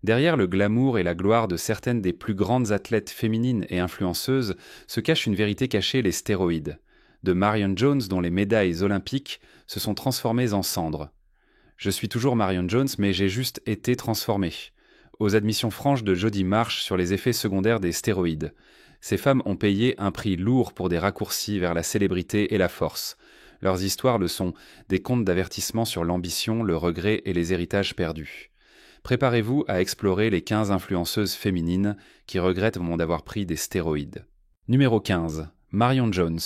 Derrière le glamour et la gloire de certaines des plus grandes athlètes féminines et influenceuses se cache une vérité cachée, les stéroïdes. De Marion Jones dont les médailles olympiques se sont transformées en cendres. Je suis toujours Marion Jones, mais j'ai juste été transformé. Aux admissions franches de Jody Marsh sur les effets secondaires des stéroïdes. Ces femmes ont payé un prix lourd pour des raccourcis vers la célébrité et la force. Leurs histoires le sont des contes d'avertissement sur l'ambition, le regret et les héritages perdus. Préparez-vous à explorer les 15 influenceuses féminines qui regrettent d'avoir pris des stéroïdes. Numéro 15. Marion Jones.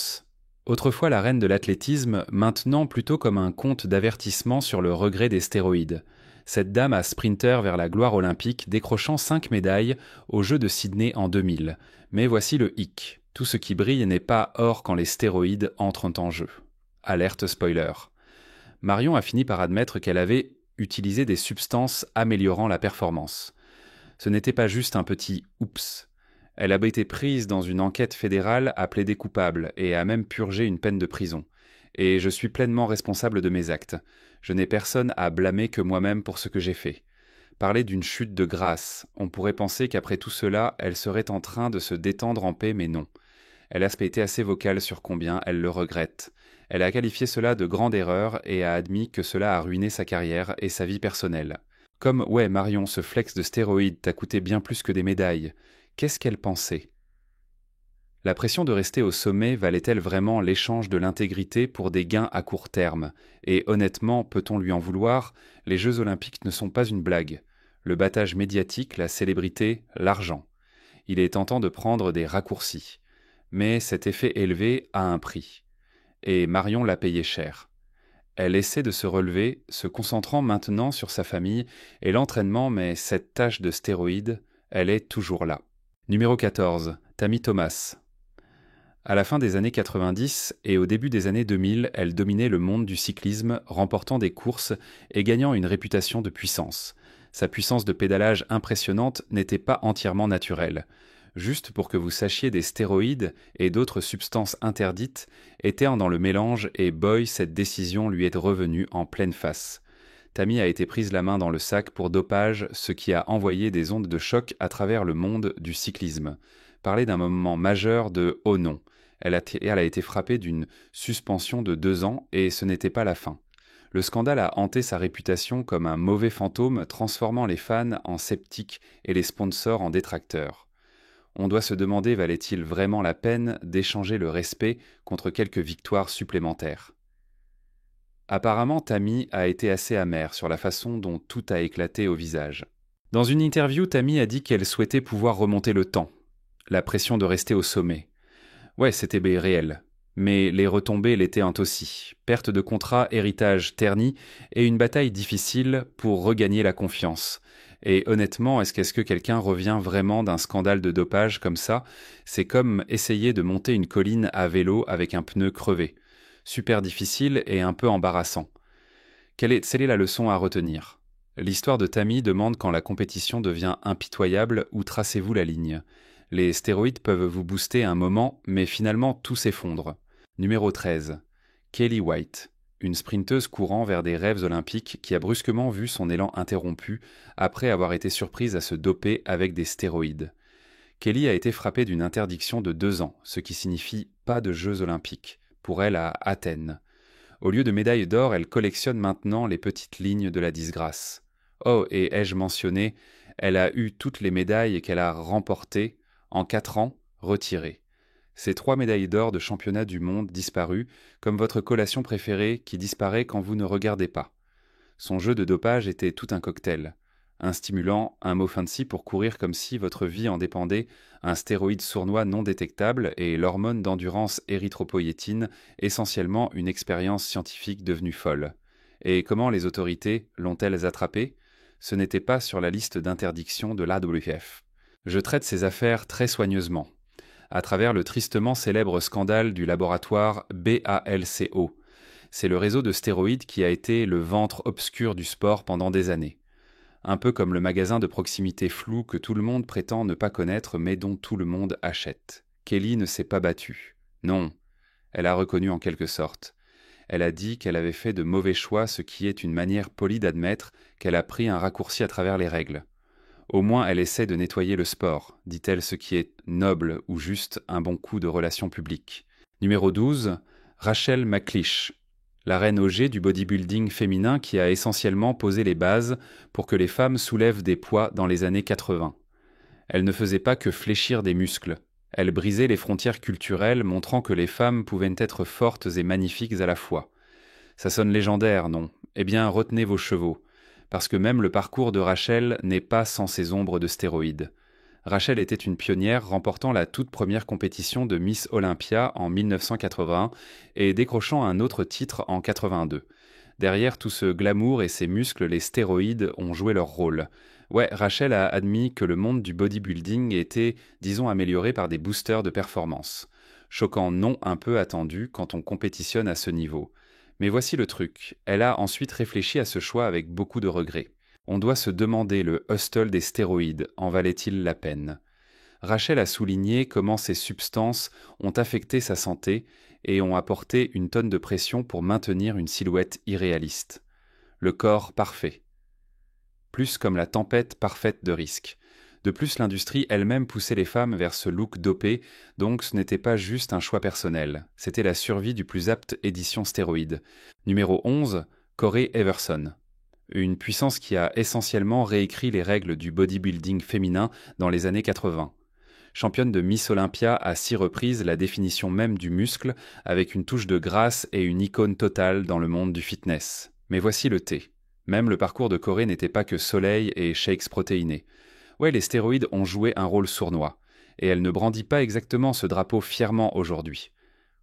Autrefois la reine de l'athlétisme, maintenant plutôt comme un conte d'avertissement sur le regret des stéroïdes. Cette dame a sprinter vers la gloire olympique, décrochant 5 médailles aux Jeux de Sydney en 2000. Mais voici le hic. Tout ce qui brille n'est pas or quand les stéroïdes entrent en jeu. Alerte spoiler. Marion a fini par admettre qu'elle avait utilisé des substances améliorant la performance. Ce n'était pas juste un petit « oups ». Elle a été prise dans une enquête fédérale à plaider coupable et a même purgé une peine de prison. Et je suis pleinement responsable de mes actes. Je n'ai personne à blâmer que moi-même pour ce que j'ai fait. Parler d'une chute de grâce, on pourrait penser qu'après tout cela, elle serait en train de se détendre en paix, mais non. Elle a été assez vocale sur combien elle le regrette. Elle a qualifié cela de grande erreur et a admis que cela a ruiné sa carrière et sa vie personnelle. Comme « Ouais, Marion, ce flex de stéroïdes t'a coûté bien plus que des médailles », qu'est-ce qu'elle pensait ? La pression de rester au sommet valait-elle vraiment l'échange de l'intégrité pour des gains à court terme ? Et honnêtement, peut-on lui en vouloir ? Les Jeux Olympiques ne sont pas une blague. Le battage médiatique, la célébrité, l'argent. Il est tentant de prendre des raccourcis. Mais cet effet élevé a un prix. Et Marion l'a payé cher. Elle essaie de se relever, se concentrant maintenant sur sa famille et l'entraînement, mais cette tache de stéroïdes, elle est toujours là. Numéro 14. Tammy Thomas. À la fin des années 90 et au début des années 2000, elle dominait le monde du cyclisme, remportant des courses et gagnant une réputation de puissance. Sa puissance de pédalage impressionnante n'était pas entièrement naturelle. Juste pour que vous sachiez, des stéroïdes et d'autres substances interdites étaient dans le mélange et boy, cette décision lui est revenue en pleine face. Tammy a été prise la main dans le sac pour dopage, ce qui a envoyé des ondes de choc à travers le monde du cyclisme. Parler d'un moment majeur de « oh non ». Elle a été frappée d'une suspension de 2 ans et ce n'était pas la fin. Le scandale a hanté sa réputation comme un mauvais fantôme, transformant les fans en sceptiques et les sponsors en détracteurs. On doit se demander, valait-il vraiment la peine d'échanger le respect contre quelques victoires supplémentaires ? Apparemment, Tammy a été assez amère sur la façon dont tout a éclaté au visage. Dans une interview, Tammy a dit qu'elle souhaitait pouvoir remonter le temps. La pression de rester au sommet. Ouais, c'était réel. Mais les retombées l'étaient aussi. Perte de contrat, héritage terni et une bataille difficile pour regagner la confiance. Et honnêtement, est-ce que quelqu'un revient vraiment d'un scandale de dopage comme ça ? C'est comme essayer de monter une colline à vélo avec un pneu crevé. Super difficile et un peu embarrassant. Quelle est la leçon à retenir ? L'histoire de Tammy demande quand la compétition devient impitoyable, où tracez-vous la ligne ? Les stéroïdes peuvent vous booster un moment, mais finalement tout s'effondre. Numéro 13. Kelly White, une sprinteuse courant vers des rêves olympiques qui a brusquement vu son élan interrompu après avoir été surprise à se doper avec des stéroïdes. Kelly a été frappée d'une interdiction de 2 ans, ce qui signifie pas de Jeux olympiques, pour elle à Athènes. Au lieu de médailles d'or, elle collectionne maintenant les petites lignes de la disgrâce. Oh, et ai-je mentionné, elle a eu toutes les médailles qu'elle a remportées en 4 ans, retirées. Ces 3 médailles d'or de championnat du monde disparues, comme votre collation préférée qui disparaît quand vous ne regardez pas. Son jeu de dopage était tout un cocktail. Un stimulant, un mot fancy pour courir comme si votre vie en dépendait, un stéroïde sournois non détectable et l'hormone d'endurance érythropoïétine, essentiellement une expérience scientifique devenue folle. Et comment les autorités l'ont-elles attrapé ? Ce n'était pas sur la liste d'interdiction de l'AWF. Je traite ces affaires très soigneusement, à travers le tristement célèbre scandale du laboratoire BALCO. C'est le réseau de stéroïdes qui a été le ventre obscur du sport pendant des années. Un peu comme le magasin de proximité flou que tout le monde prétend ne pas connaître mais dont tout le monde achète. Kelly ne s'est pas battue. Non, elle a reconnu en quelque sorte. Elle a dit qu'elle avait fait de mauvais choix, ce qui est une manière polie d'admettre qu'elle a pris un raccourci à travers les règles. Au moins elle essaie de nettoyer le sport, dit-elle, ce qui est noble ou juste un bon coup de relations publiques. Numéro 12, Rachel McLish, la reine Auger du bodybuilding féminin qui a essentiellement posé les bases pour que les femmes soulèvent des poids dans les années 80. Elle ne faisait pas que fléchir des muscles. Elle brisait les frontières culturelles, montrant que les femmes pouvaient être fortes et magnifiques à la fois. Ça sonne légendaire, non? Eh bien, retenez vos chevaux, parce que même le parcours de Rachel n'est pas sans ses ombres de stéroïdes. Rachel était une pionnière remportant la toute première compétition de Miss Olympia en 1981 et décrochant un autre titre en 82. Derrière tout ce glamour et ces muscles, les stéroïdes ont joué leur rôle. Ouais, Rachel a admis que le monde du bodybuilding était, disons, amélioré par des boosters de performance. Choquant non un peu attendu quand on compétitionne à ce niveau. Mais voici le truc, elle a ensuite réfléchi à ce choix avec beaucoup de regrets. On doit se demander le hustle des stéroïdes, en valait-il la peine? Rachel a souligné comment ces substances ont affecté sa santé et ont apporté une tonne de pression pour maintenir une silhouette irréaliste. Le corps parfait. Plus comme la tempête parfaite de risques. De plus, l'industrie elle-même poussait les femmes vers ce look dopé, donc ce n'était pas juste un choix personnel, c'était la survie du plus apte édition stéroïde. Numéro 11, Corey Everson. Une puissance qui a essentiellement réécrit les règles du bodybuilding féminin dans les années 80. Championne de Miss Olympia à 6 reprises, la définition même du muscle, avec une touche de grâce et une icône totale dans le monde du fitness. Mais voici le thé. Même le parcours de Corey n'était pas que soleil et shakes protéinés. Ouais, les stéroïdes ont joué un rôle sournois. Et elle ne brandit pas exactement ce drapeau fièrement aujourd'hui.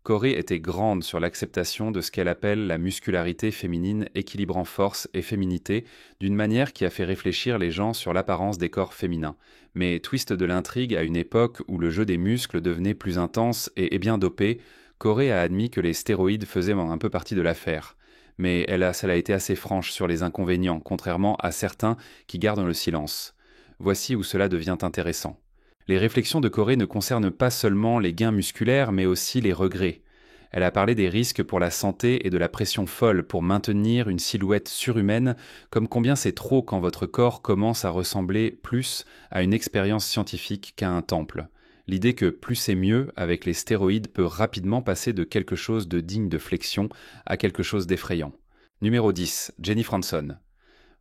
Corey était grande sur l'acceptation de ce qu'elle appelle la muscularité féminine équilibrant force et féminité, d'une manière qui a fait réfléchir les gens sur l'apparence des corps féminins. Mais twist de l'intrigue à une époque où le jeu des muscles devenait plus intense et bien dopé, Corey a admis que les stéroïdes faisaient un peu partie de l'affaire. Mais elle a été assez franche sur les inconvénients, contrairement à certains qui gardent le silence. Voici où cela devient intéressant. Les réflexions de Corey ne concernent pas seulement les gains musculaires, mais aussi les regrets. Elle a parlé des risques pour la santé et de la pression folle pour maintenir une silhouette surhumaine, comme combien c'est trop quand votre corps commence à ressembler plus à une expérience scientifique qu'à un temple. L'idée que plus c'est mieux avec les stéroïdes peut rapidement passer de quelque chose de digne de flexion à quelque chose d'effrayant. Numéro 10, Jenny Franson.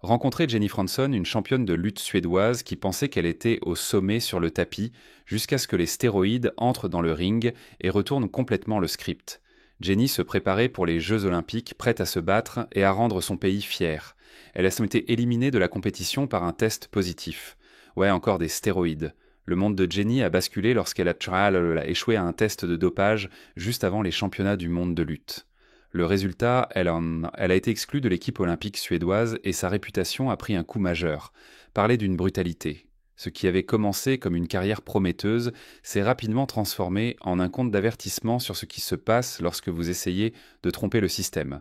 Rencontrer Jenny Franson, une championne de lutte suédoise qui pensait qu'elle était au sommet sur le tapis, jusqu'à ce que les stéroïdes entrent dans le ring et retournent complètement le script. Jenny se préparait pour les Jeux Olympiques, prête à se battre et à rendre son pays fier. Elle a été éliminée de la compétition par un test positif. Ouais, encore des stéroïdes. Le monde de Jenny a basculé lorsqu'elle a échoué à un test de dopage juste avant les championnats du monde de lutte. Le résultat, elle a été exclue de l'équipe olympique suédoise et sa réputation a pris un coup majeur. Parler d'une brutalité. Ce qui avait commencé comme une carrière prometteuse s'est rapidement transformé en un compte d'avertissement sur ce qui se passe lorsque vous essayez de tromper le système.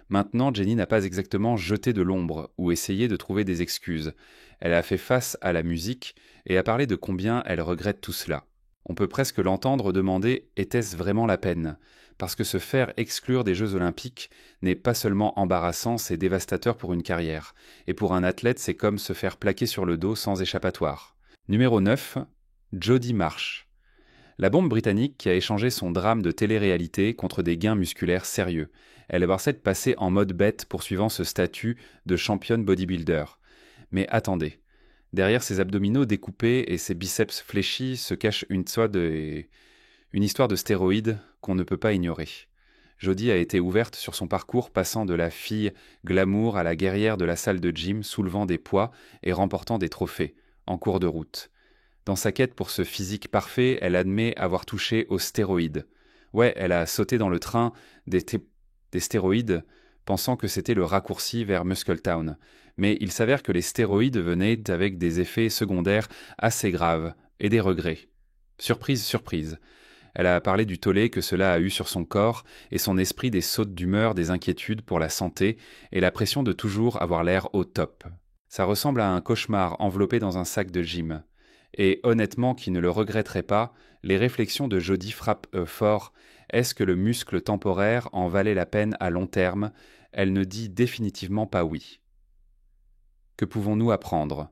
Maintenant, Jenny n'a pas exactement jeté de l'ombre ou essayé de trouver des excuses. Elle a fait face à la musique et a parlé de combien elle regrette tout cela. On peut presque l'entendre demander « était-ce vraiment la peine ?» Parce que se faire exclure des Jeux Olympiques n'est pas seulement embarrassant, c'est dévastateur pour une carrière. Et pour un athlète, c'est comme se faire plaquer sur le dos sans échappatoire. Numéro 9, Jody Marsh. La bombe britannique qui a échangé son drame de télé-réalité contre des gains musculaires sérieux. Elle est parfaite passée en mode bête poursuivant ce statut de championne bodybuilder. Mais attendez, derrière ses abdominaux découpés et ses biceps fléchis se cache une histoire de stéroïdes qu'on ne peut pas ignorer. Jody a été ouverte sur son parcours passant de la fille glamour à la guerrière de la salle de gym soulevant des poids et remportant des trophées, en cours de route. Dans sa quête pour ce physique parfait, elle admet avoir touché aux stéroïdes. Ouais, elle a sauté dans le train des stéroïdes, pensant que c'était le raccourci vers Muscletown. Mais il s'avère que les stéroïdes venaient avec des effets secondaires assez graves et des regrets. Surprise, surprise. Elle a parlé du tollé que cela a eu sur son corps et son esprit, des sautes d'humeur, des inquiétudes pour la santé et la pression de toujours avoir l'air au top. Ça ressemble à un cauchemar enveloppé dans un sac de gym. Et honnêtement, qui ne le regretterait pas, les réflexions de Jody frappent fort. Est-ce que le muscle temporaire en valait la peine à long terme? Elle ne dit définitivement pas oui. Que pouvons-nous apprendre?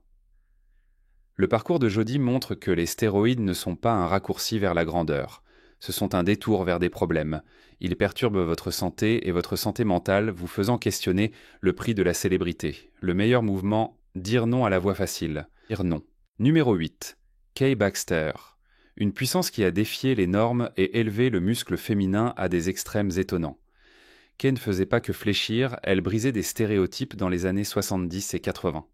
Le parcours de Jody montre que les stéroïdes ne sont pas un raccourci vers la grandeur. Ce sont un détour vers des problèmes. Ils perturbent votre santé et votre santé mentale, vous faisant questionner le prix de la célébrité. Le meilleur mouvement, dire non à la voix facile. Dire non. Numéro 8. Kay Baxter. Une puissance qui a défié les normes et élevé le muscle féminin à des extrêmes étonnants. Kay ne faisait pas que fléchir, elle brisait des stéréotypes dans les années 70 et 80.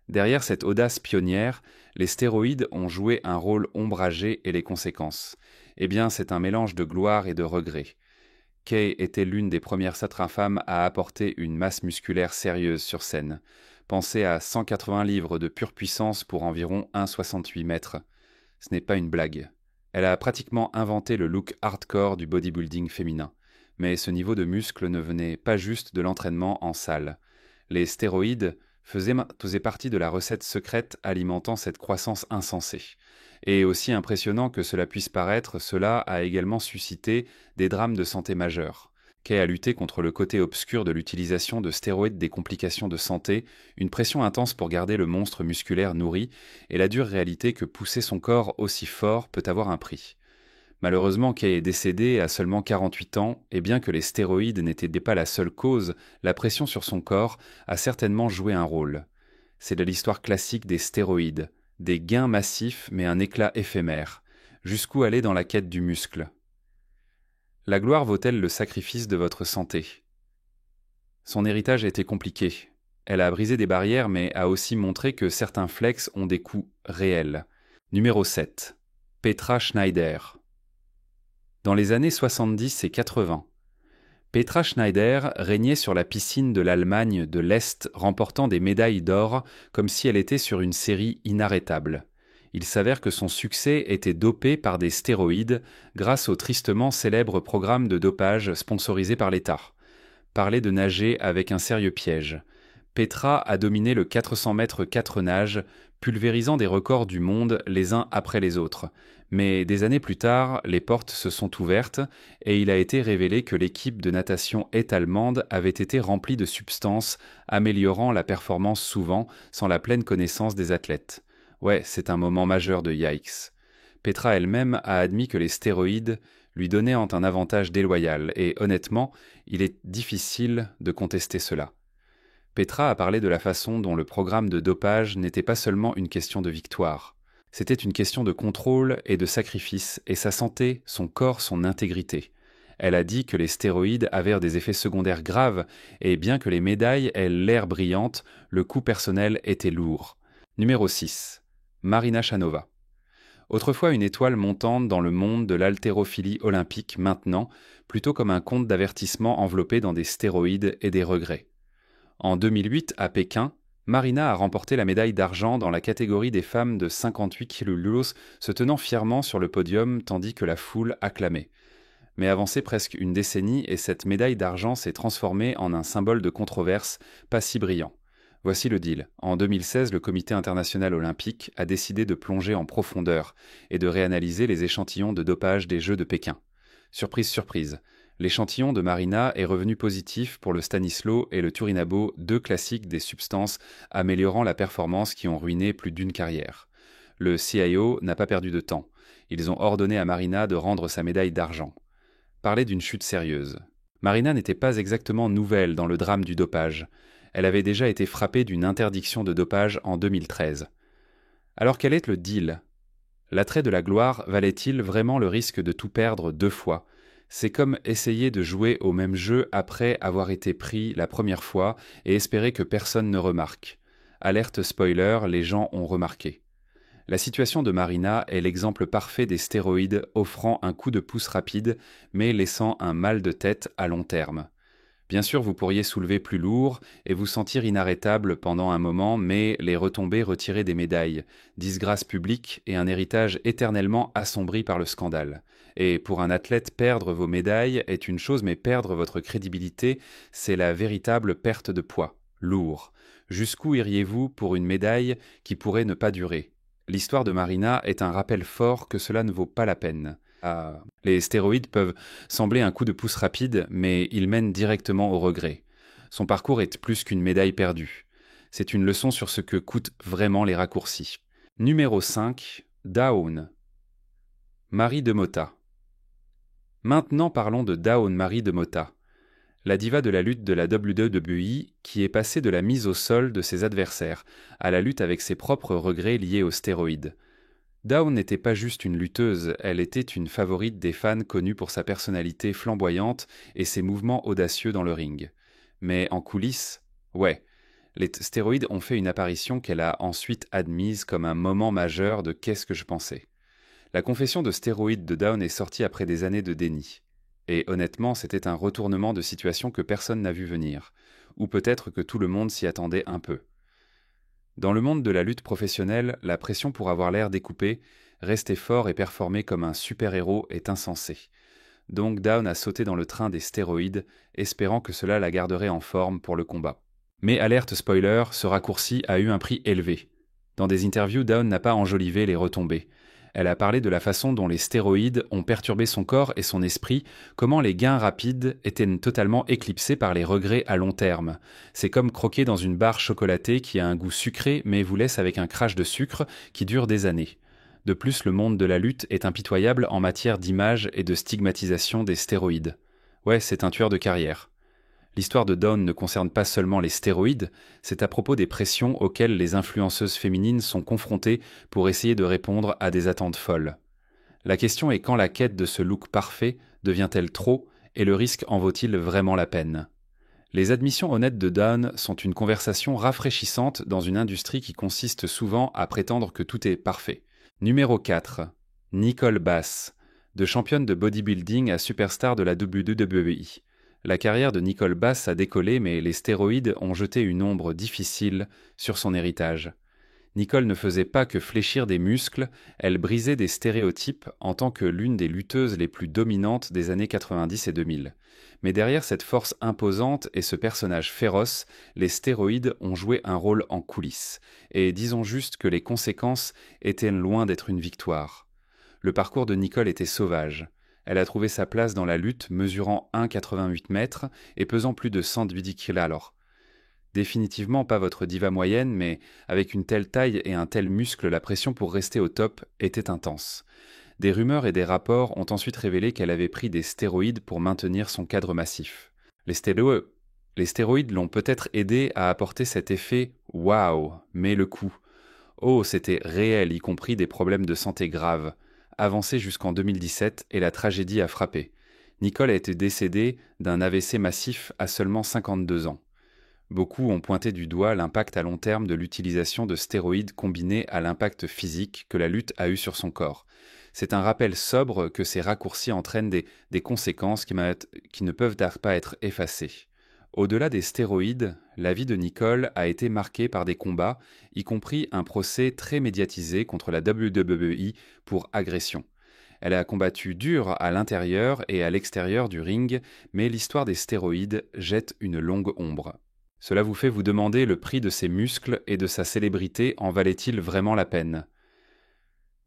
Derrière cette audace pionnière, les stéroïdes ont joué un rôle ombragé et les conséquences. Eh bien, c'est un mélange de gloire et de regret. Kay était l'une des premières satrapames à apporter une masse musculaire sérieuse sur scène. Pensez à 180 livres de pure puissance pour environ 1,68 mètres. Ce n'est pas une blague. Elle a pratiquement inventé le look hardcore du bodybuilding féminin. Mais ce niveau de muscle ne venait pas juste de l'entraînement en salle. Les stéroïdes faisaient partie de la recette secrète alimentant cette croissance insensée. Et aussi impressionnant que cela puisse paraître, cela a également suscité des drames de santé majeurs. Kay a lutté contre le côté obscur de l'utilisation de stéroïdes des complications de santé, une pression intense pour garder le monstre musculaire nourri, et la dure réalité que pousser son corps aussi fort peut avoir un prix. Malheureusement, Kay est décédée à seulement 48 ans, et bien que les stéroïdes n'étaient pas la seule cause, la pression sur son corps a certainement joué un rôle. C'est de l'histoire classique des stéroïdes, des gains massifs mais un éclat éphémère. Jusqu'où aller dans la quête du muscle? La gloire vaut-elle le sacrifice de votre santé? Son héritage a été compliqué. Elle a brisé des barrières mais a aussi montré que certains flex ont des coûts réels. Numéro 7. Petra Schneider. Dans les années 70 et 80, Petra Schneider régnait sur la piscine de l'Allemagne de l'Est, remportant des médailles d'or comme si elle était sur une série inarrêtable. Il s'avère que son succès était dopé par des stéroïdes grâce au tristement célèbre programme de dopage sponsorisé par l'État. Parler de nager avec un sérieux piège. Petra a dominé le 400 mètres 4 nages, pulvérisant des records du monde les uns après les autres. Mais des années plus tard, les portes se sont ouvertes et il a été révélé que l'équipe de natation est-allemande avait été remplie de substances améliorant la performance souvent sans la pleine connaissance des athlètes. Ouais, c'est un moment majeur de yikes. Petra elle-même a admis que les stéroïdes lui donnaient un avantage déloyal et honnêtement, il est difficile de contester cela. Petra a parlé de la façon dont le programme de dopage n'était pas seulement une question de victoire. C'était une question de contrôle et de sacrifice, et sa santé, son corps, son intégrité. Elle a dit que les stéroïdes avaient des effets secondaires graves, et bien que les médailles aient l'air brillantes, le coût personnel était lourd. Numéro 6. Marina Shanova. Autrefois une étoile montante dans le monde de l'haltérophilie olympique, maintenant, plutôt comme un conte d'avertissement enveloppé dans des stéroïdes et des regrets. En 2008, à Pékin, Marina a remporté la médaille d'argent dans la catégorie des femmes de 58 kg, se tenant fièrement sur le podium tandis que la foule acclamait. Mais avancée presque une décennie et cette médaille d'argent s'est transformée en un symbole de controverse pas si brillant. Voici le deal. En 2016, le Comité international olympique a décidé de plonger en profondeur et de réanalyser les échantillons de dopage des Jeux de Pékin. Surprise, surprise. L'échantillon de Marina est revenu positif pour le Stanislau et le Turinabo, deux classiques des substances améliorant la performance qui ont ruiné plus d'une carrière. Le CIO n'a pas perdu de temps. Ils ont ordonné à Marina de rendre sa médaille d'argent. Parler d'une chute sérieuse. Marina n'était pas exactement nouvelle dans le drame du dopage. Elle avait déjà été frappée d'une interdiction de dopage en 2013. Alors quel est le deal? L'attrait de la gloire valait-il vraiment le risque de tout perdre 2 fois? C'est comme essayer de jouer au même jeu après avoir été pris la première fois et espérer que personne ne remarque. Alerte spoiler, les gens ont remarqué. La situation de Marina est l'exemple parfait des stéroïdes offrant un coup de pouce rapide mais laissant un mal de tête à long terme. Bien sûr, vous pourriez soulever plus lourd et vous sentir inarrêtable pendant un moment, mais les retombées retirées des médailles, disgrâce publique et un héritage éternellement assombri par le scandale. Et pour un athlète, perdre vos médailles est une chose, mais perdre votre crédibilité, c'est la véritable perte de poids. Lourd. Jusqu'où iriez-vous pour une médaille qui pourrait ne pas durer? L'histoire de Marina est un rappel fort que cela ne vaut pas la peine. Les stéroïdes peuvent sembler un coup de pouce rapide, mais ils mènent directement au regret. Son parcours est plus qu'une médaille perdue. C'est une leçon sur ce que coûtent vraiment les raccourcis. Numéro 5. Dawn. Marie de Mota. Maintenant parlons de Dawn Marie de Mota, la diva de la lutte de la WWE qui est passée de la mise au sol de ses adversaires à la lutte avec ses propres regrets liés aux stéroïdes. Dawn n'était pas juste une lutteuse, elle était une favorite des fans connue pour sa personnalité flamboyante et ses mouvements audacieux dans le ring. Mais en coulisses, ouais, les stéroïdes ont fait une apparition qu'elle a ensuite admise comme un moment majeur de Qu'est-ce que je pensais. La confession de stéroïdes de Dawn est sortie après des années de déni. Et honnêtement, c'était un retournement de situation que personne n'a vu venir. Ou peut-être que tout le monde s'y attendait un peu. Dans le monde de la lutte professionnelle, la pression pour avoir l'air découpé, rester fort et performer comme un super-héros est insensée. Donc Dawn a sauté dans le train des stéroïdes, espérant que cela la garderait en forme pour le combat. Mais alerte spoiler, ce raccourci a eu un prix élevé. Dans des interviews, Dawn n'a pas enjolivé les retombées. Elle a parlé de la façon dont les stéroïdes ont perturbé son corps et son esprit, comment les gains rapides étaient totalement éclipsés par les regrets à long terme. C'est comme croquer dans une barre chocolatée qui a un goût sucré mais vous laisse avec un crash de sucre qui dure des années. De plus, le monde de la lutte est impitoyable en matière d'image et de stigmatisation des stéroïdes. Ouais, c'est un tueur de carrière. L'histoire de Dawn ne concerne pas seulement les stéroïdes, c'est à propos des pressions auxquelles les influenceuses féminines sont confrontées pour essayer de répondre à des attentes folles. La question est quand la quête de ce look parfait devient-elle trop et le risque en vaut-il vraiment la peine ? Les admissions honnêtes de Dawn sont une conversation rafraîchissante dans une industrie qui consiste souvent à prétendre que tout est parfait. Numéro 4. Nicole Bass, de championne de bodybuilding à superstar de la WWE. La carrière de Nicole Bass a décollé, mais les stéroïdes ont jeté une ombre difficile sur son héritage. Nicole ne faisait pas que fléchir des muscles, elle brisait des stéréotypes en tant que l'une des lutteuses les plus dominantes des années 90 et 2000. Mais derrière cette force imposante et ce personnage féroce, les stéroïdes ont joué un rôle en coulisses. Et disons juste que les conséquences étaient loin d'être une victoire. Le parcours de Nicole était sauvage. Elle a trouvé sa place dans la lutte, mesurant 1,88 mètres et pesant plus de 110 kg alors. Définitivement pas votre diva moyenne, mais avec une telle taille et un tel muscle, la pression pour rester au top était intense. Des rumeurs et des rapports ont ensuite révélé qu'elle avait pris des stéroïdes pour maintenir son cadre massif. Les stéroïdes l'ont peut-être aidé à apporter cet effet « waouh », mais le coup. Oh, c'était réel, y compris des problèmes de santé graves. Avancé jusqu'en 2017 et la tragédie a frappé. Nicole a été décédée d'un AVC massif à seulement 52 ans. Beaucoup ont pointé du doigt l'impact à long terme de l'utilisation de stéroïdes combiné à l'impact physique que la lutte a eu sur son corps. C'est un rappel sobre que ces raccourcis entraînent des conséquences qui ne peuvent pas être effacées. Au-delà des stéroïdes, la vie de Nicole a été marquée par des combats, y compris un procès très médiatisé contre la WWE pour agression. Elle a combattu dur à l'intérieur et à l'extérieur du ring, mais l'histoire des stéroïdes jette une longue ombre. Cela vous fait vous demander le prix de ses muscles et de sa célébrité en valait-il vraiment la peine ?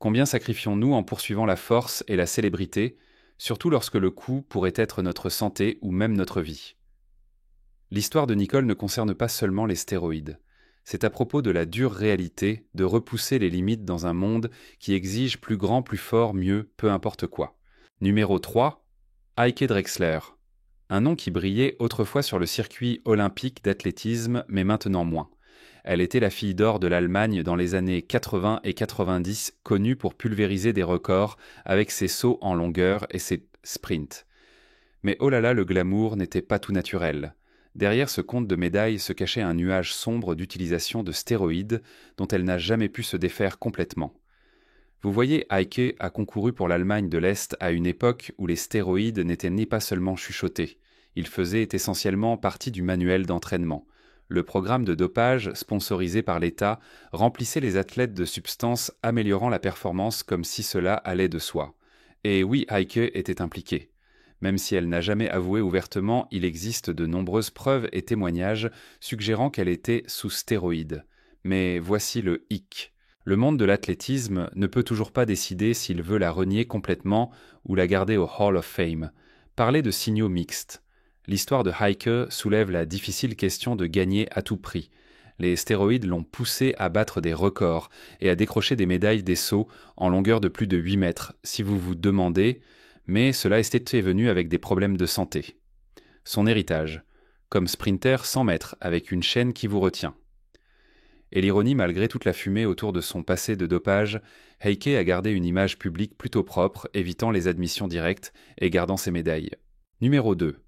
Combien sacrifions-nous en poursuivant la force et la célébrité, surtout lorsque le coût pourrait être notre santé ou même notre vie ? L'histoire de Nicole ne concerne pas seulement les stéroïdes. C'est à propos de la dure réalité de repousser les limites dans un monde qui exige plus grand, plus fort, mieux, peu importe quoi. Numéro 3. Heike Drexler. Un nom qui brillait autrefois sur le circuit olympique d'athlétisme, mais maintenant moins. Elle était la fille d'or de l'Allemagne dans les années 80 et 90, connue pour pulvériser des records avec ses sauts en longueur et ses sprints. Mais oh là là, le glamour n'était pas tout naturel. Derrière ce conte de médailles se cachait un nuage sombre d'utilisation de stéroïdes dont elle n'a jamais pu se défaire complètement. Vous voyez, Heike a concouru pour l'Allemagne de l'Est à une époque où les stéroïdes n'étaient ni pas seulement chuchotés, ils faisaient essentiellement partie du manuel d'entraînement. Le programme de dopage, sponsorisé par l'État, remplissait les athlètes de substances améliorant la performance comme si cela allait de soi. Et oui, Heike était impliquée. Même si elle n'a jamais avoué ouvertement, il existe de nombreuses preuves et témoignages suggérant qu'elle était sous stéroïdes. Mais voici le hic. Le monde de l'athlétisme ne peut toujours pas décider s'il veut la renier complètement ou la garder au Hall of Fame. Parler de signaux mixtes. L'histoire de Heike soulève la difficile question de gagner à tout prix. Les stéroïdes l'ont poussée à battre des records et à décrocher des médailles des sauts en longueur de plus de 8 mètres, si vous vous demandez, mais cela était venu avec des problèmes de santé. Son héritage, comme sprinter 100 mètres avec une chaîne qui vous retient. Et l'ironie, malgré toute la fumée autour de son passé de dopage, Heike a gardé une image publique plutôt propre, évitant les admissions directes et gardant ses médailles. Numéro 2.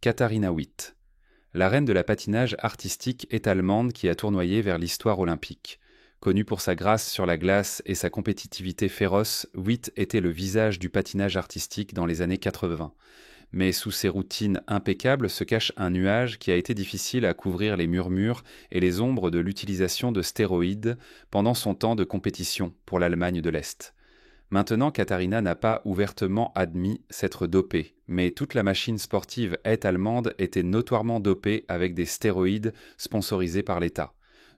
Katharina Witt. La reine de la patinage artistique est allemande qui a tournoyé vers l'histoire olympique. Connue pour sa grâce sur la glace et sa compétitivité féroce, Witt était le visage du patinage artistique dans les années 80. Mais sous ses routines impeccables se cache un nuage qui a été difficile à couvrir les murmures et les ombres de l'utilisation de stéroïdes pendant son temps de compétition pour l'Allemagne de l'Est. Maintenant, Katharina n'a pas ouvertement admis s'être dopée, mais toute la machine sportive allemande était notoirement dopée avec des stéroïdes sponsorisés par l'État.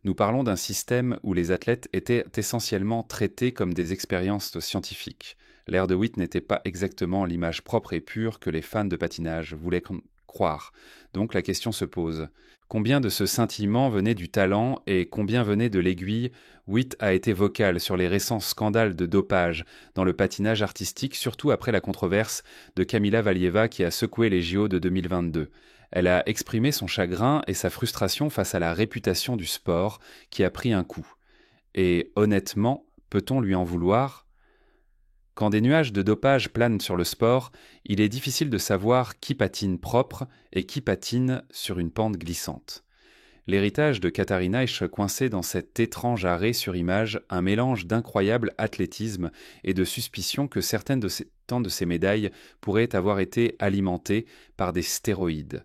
Nous parlons d'un système où les athlètes étaient essentiellement traités comme des expériences scientifiques. L'ère de Witt n'était pas exactement l'image propre et pure que les fans de patinage voulaient croire. Donc la question se pose. Combien de ce scintillement venait du talent et combien venait de l'aiguille? Witt a été vocale sur les récents scandales de dopage dans le patinage artistique, surtout après la controverse de Kamila Valieva qui a secoué les JO de 2022. Elle a exprimé son chagrin et sa frustration face à la réputation du sport qui a pris un coup. Et honnêtement, peut-on lui en vouloir ? Quand des nuages de dopage planent sur le sport, il est difficile de savoir qui patine propre et qui patine sur une pente glissante. L'héritage de Katharina est coincé dans cet étrange arrêt sur image, un mélange d'incroyable athlétisme et de suspicion que certaines de ces médailles pourraient avoir été alimentées par des stéroïdes.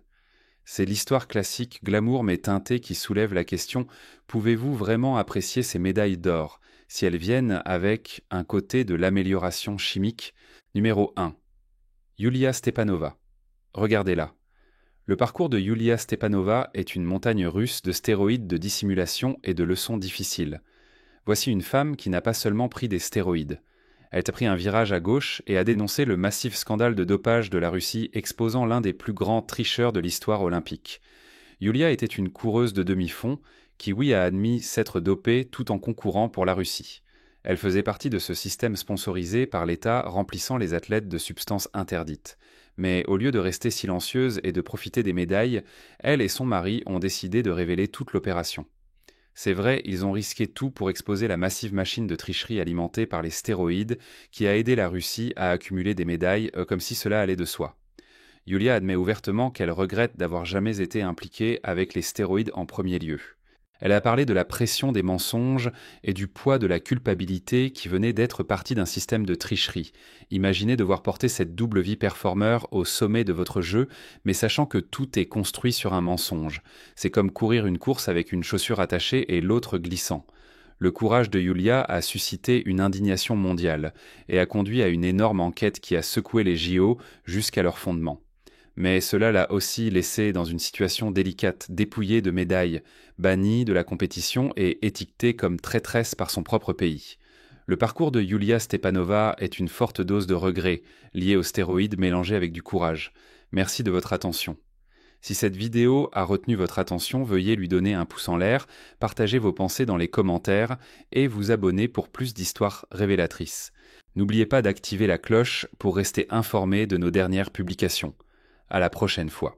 C'est l'histoire classique glamour mais teintée qui soulève la question « Pouvez-vous vraiment apprécier ces médailles d'or ?» si elles viennent avec un côté de l'amélioration chimique. Numéro 1. Yulia Stepanova. Regardez-la. Le parcours de Yulia Stepanova est une montagne russe de stéroïdes de dissimulation et de leçons difficiles. Voici une femme qui n'a pas seulement pris des stéroïdes. Elle a pris un virage à gauche et a dénoncé le massif scandale de dopage de la Russie exposant l'un des plus grands tricheurs de l'histoire olympique. Yulia était une coureuse de demi-fond qui, oui, a admis s'être dopée tout en concourant pour la Russie. Elle faisait partie de ce système sponsorisé par l'État remplissant les athlètes de substances interdites. Mais au lieu de rester silencieuse et de profiter des médailles, elle et son mari ont décidé de révéler toute l'opération. C'est vrai, ils ont risqué tout pour exposer la massive machine de tricherie alimentée par les stéroïdes qui a aidé la Russie à accumuler des médailles comme si cela allait de soi. Yulia admet ouvertement qu'elle regrette d'avoir jamais été impliquée avec les stéroïdes en premier lieu. Elle a parlé de la pression des mensonges et du poids de la culpabilité qui venait d'être partie d'un système de tricherie. Imaginez devoir porter cette double vie performeur au sommet de votre jeu, mais sachant que tout est construit sur un mensonge. C'est comme courir une course avec une chaussure attachée et l'autre glissant. Le courage de Yulia a suscité une indignation mondiale et a conduit à une énorme enquête qui a secoué les JO jusqu'à leur fondement. Mais cela l'a aussi laissée dans une situation délicate, dépouillée de médailles, bannie de la compétition et étiquetée comme traîtresse par son propre pays. Le parcours de Yulia Stepanova est une forte dose de regret, liée aux stéroïdes mélangés avec du courage. Merci de votre attention. Si cette vidéo a retenu votre attention, veuillez lui donner un pouce en l'air, partagez vos pensées dans les commentaires et vous abonner pour plus d'histoires révélatrices. N'oubliez pas d'activer la cloche pour rester informé de nos dernières publications. À la prochaine fois.